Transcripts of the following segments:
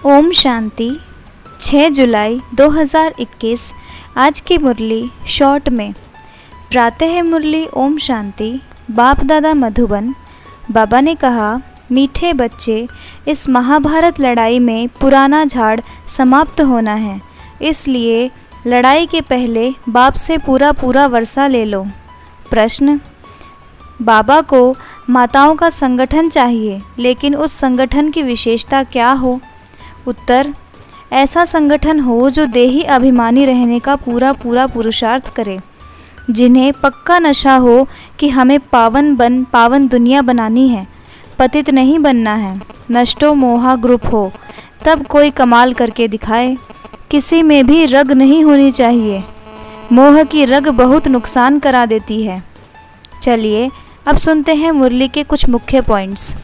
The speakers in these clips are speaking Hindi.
ओम शांति। 6 जुलाई 2021। आज की मुरली शॉर्ट में। प्रातः मुरली ओम शांति। बाप दादा मधुबन। बाबा ने कहा, मीठे बच्चे, इस महाभारत लड़ाई में पुराना झाड़ समाप्त होना है, इसलिए लड़ाई के पहले बाप से पूरा वर्षा ले लो। प्रश्न: बाबा को माताओं का संगठन चाहिए, लेकिन उस संगठन की विशेषता क्या हो? उत्तर: ऐसा संगठन हो जो देही अभिमानी रहने का पूरा पुरुषार्थ करे, जिन्हें पक्का नशा हो कि हमें पावन दुनिया बनानी है, पतित नहीं बनना है। नष्टो मोहा ग्रुप हो, तब कोई कमाल करके दिखाए। किसी में भी रग नहीं होनी चाहिए, मोह की रग बहुत नुकसान करा देती है। चलिए अब सुनते हैं मुरली के कुछ मुख्य पॉइंट्स।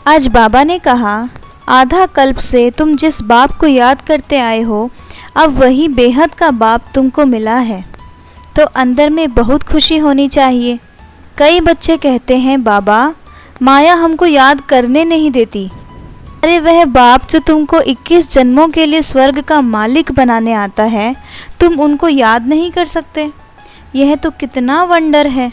आज बाबा ने कहा, आधा कल्प से तुम जिस बाप को याद करते आए हो, अब वही बेहद का बाप तुमको मिला है, तो अंदर में बहुत खुशी होनी चाहिए। कई बच्चे कहते हैं, बाबा माया हमको याद करने नहीं देती। अरे वह बाप जो तुमको 21 जन्मों के लिए स्वर्ग का मालिक बनाने आता है, तुम उनको याद नहीं कर सकते? यह तो कितना वंडर है।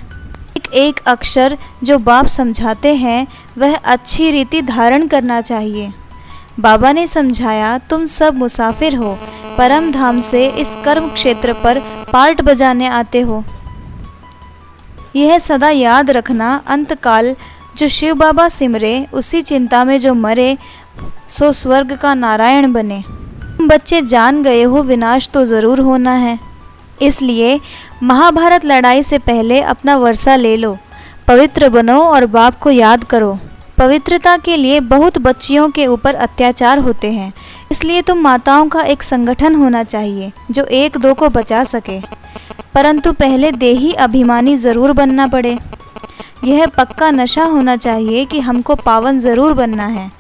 एक अक्षर जो बाप समझाते हैं वह अच्छी रीति धारण करना चाहिए। बाबा ने समझाया, तुम सब मुसाफिर हो, परम धाम से इस कर्म क्षेत्र पर पार्ट बजाने आते हो। यह सदा याद रखना, अंतकाल जो शिव बाबा सिमरे, उसी चिंता में जो मरे सो स्वर्ग का नारायण बने। तुम बच्चे जान गए हो विनाश तो ज़रूर होना है, इसलिए महाभारत लड़ाई से पहले अपना वर्षा ले लो, पवित्र बनो और बाप को याद करो। पवित्रता के लिए बहुत बच्चियों के ऊपर अत्याचार होते हैं, इसलिए तुम माताओं का एक संगठन होना चाहिए जो 1-2 को बचा सके, परंतु पहले देही अभिमानी ज़रूर बनना पड़े। यह पक्का नशा होना चाहिए कि हमको पावन ज़रूर बनना है,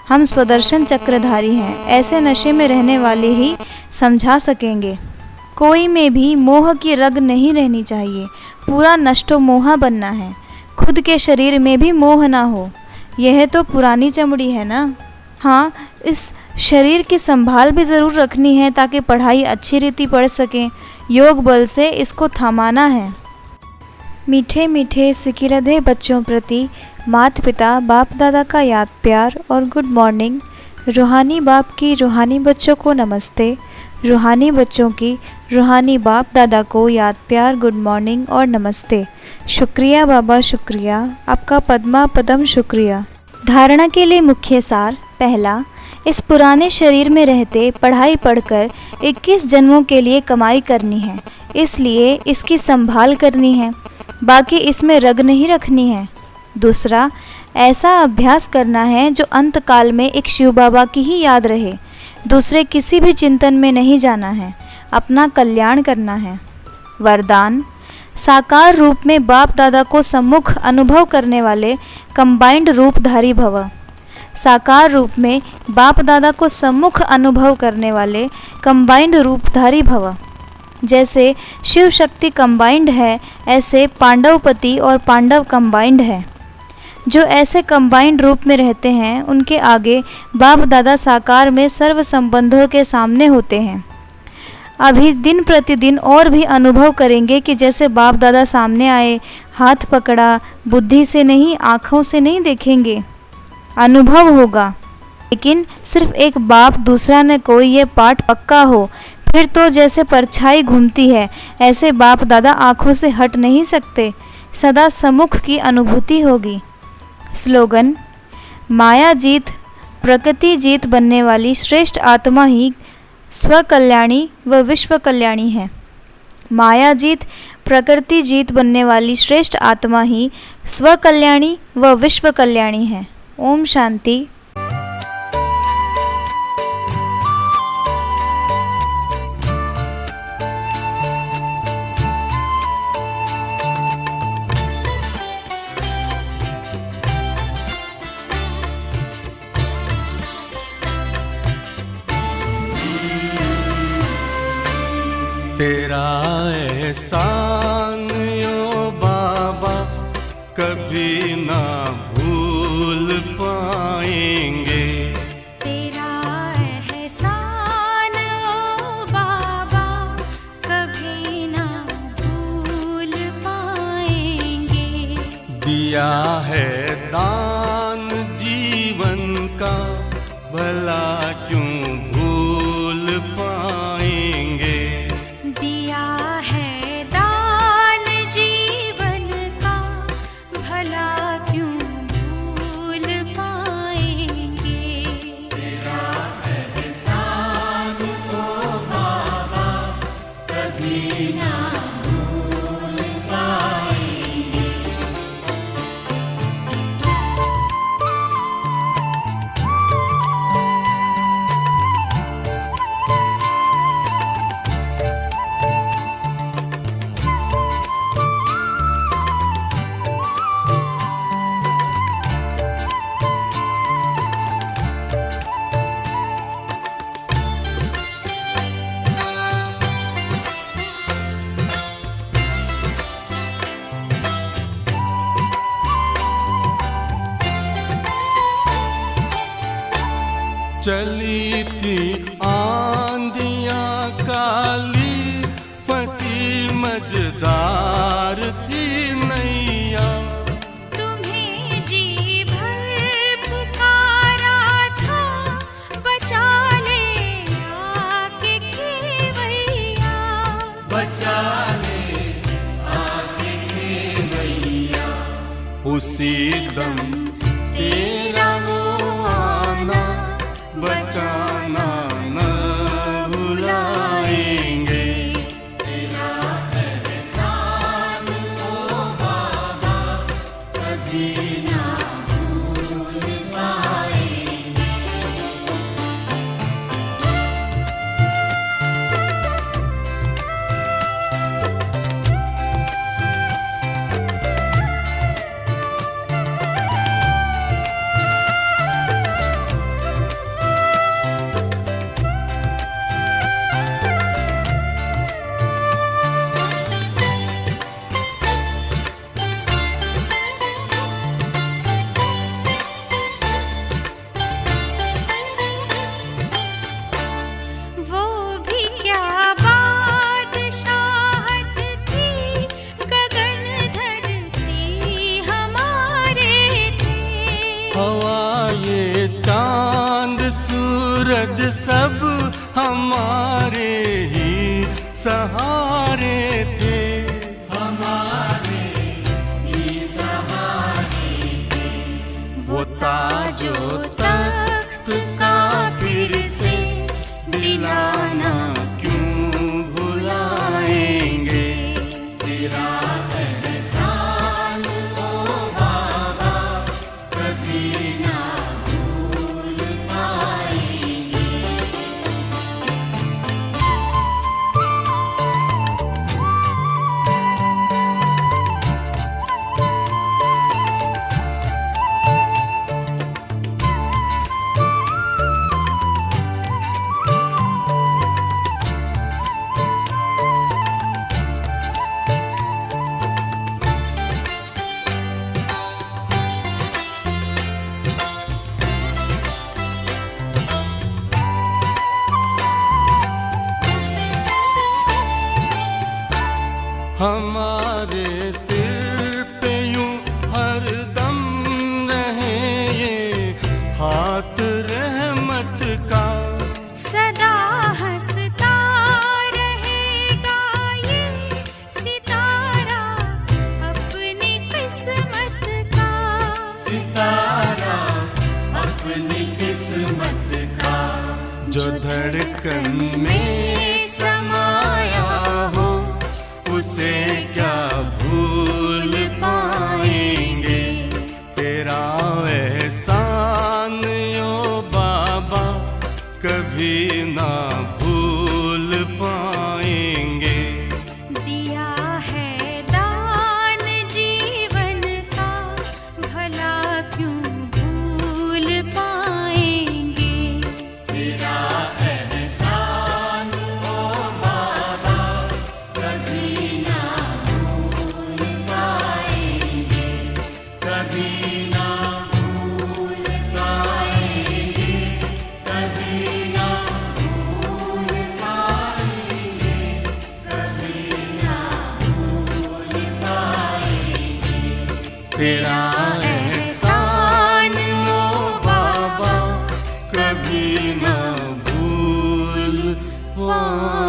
हम स्वदर्शन चक्रधारी हैं। ऐसे नशे में रहने वाले ही समझा सकेंगे। कोई में भी मोह की रग नहीं रहनी चाहिए, पूरा नष्टो मोहा बनना है। खुद के शरीर में भी मोह ना हो, यह तो पुरानी चमड़ी है ना। हाँ, इस शरीर की संभाल भी ज़रूर रखनी है ताकि पढ़ाई अच्छी रीति पढ़ सकें। योग बल से इसको थमाना है। मीठे मीठे सिकिलधे बच्चों प्रति माता पिता बाप दादा का याद प्यार और गुड मॉर्निंग। रूहानी बाप की रूहानी बच्चों को नमस्ते। रूहानी बच्चों की रूहानी बाप दादा को याद प्यार, गुड मॉर्निंग और नमस्ते। शुक्रिया बाबा, शुक्रिया आपका पद्मा पदम शुक्रिया। धारणा के लिए मुख्य सार। पहला, इस पुराने शरीर में रहते पढ़ाई पढ़कर 21 जन्मों के लिए कमाई करनी है, इसलिए इसकी संभाल करनी है, बाकी इसमें रग नहीं रखनी है। दूसरा, ऐसा अभ्यास करना है जो अंत काल में एक शिव बाबा की ही याद रहे, दूसरे किसी भी चिंतन में नहीं जाना है, अपना कल्याण करना है। वरदान, साकार रूप में बाप दादा को सम्मुख अनुभव करने वाले कंबाइंड रूपधारी भव। साकार रूप में बाप दादा को सम्मुख अनुभव करने वाले कंबाइंड रूपधारी भव। जैसे शिव शक्ति कंबाइंड है, ऐसे पांडवपति और पांडव कंबाइंड है। जो ऐसे कंबाइंड रूप में रहते हैं, उनके आगे बाप दादा साकार में सर्व संबंधों के सामने होते हैं। अभी दिन प्रतिदिन और भी अनुभव करेंगे कि जैसे बाप दादा सामने आए, हाथ पकड़ा, बुद्धि से नहीं आँखों से नहीं देखेंगे, अनुभव होगा। लेकिन सिर्फ एक बाप दूसरा न कोई, ये पाठ पक्का हो, फिर तो जैसे परछाई घूमती है, ऐसे बाप दादा आँखों से हट नहीं सकते, सदा सम्मुख की अनुभूति होगी। स्लोगन, माया जीत प्रकृति जीत बनने वाली श्रेष्ठ आत्मा ही स्वकल्याणी व विश्व कल्याणी है। माया जीत प्रकृति जीत बनने वाली श्रेष्ठ आत्मा ही स्वकल्याणी व विश्व कल्याणी है। ओम शांति। तेरा एहसान ओ बाबा कभी ना भूल पाएंगे। तेरा भला क्यों भूल पाएंगे। दिया है दान जीवन का, भला क्यों भूल पाएंगे। तेरा एहसान तो बाबा कभी ना भूल पाएंगे। चली थी आंधियां काली, फंसी मझदार थी नैया। तुम्हें जी भर पुकारा था, बचा ले आके खेवैया। बचा ले आके खेवैया। उसी दम तेरा वो आना, बचाना न भुलाएंगे। तेरा एहसान तो बाबा कभी ना भूल पाएंगे। वो भी क्या बादशाहत थी, गगन धरती हमारे थे। हवा ये चांद सूरज सब हमारे ही सहारे थे। हमारे ही सहारे थे। वो ताजो तख्त का फिर से दिलाना क्यों भुलाएंगे। तेरा एहसान तो बाबा कभी ना भूल पाएंगे। हमारे सिर पे यूं हरदम रहे ये हाथ रहमत का। सदा हंसता रहेगा ये सितारा अपनी किस्मत का। सितारा अपनी किस्मत का। जो धड़कन में समाया हो, उसे क्या भूल पाएंगे। तेरा एहसान यो बाबा कभी ना भूल पाएंगे। दिया है दान जीवन का, भला क्यों भूल पाएंगे। तेरा एहसान ओ बाबा कभी ना भूल पाएंगे। कभी ना भूल पाएंगे। कभी ना भूल पाएंगे। कभी ना भूल पाएंगे। तेरा एहसान ओ बाबा कभी कभी ना भूल पाएंगे।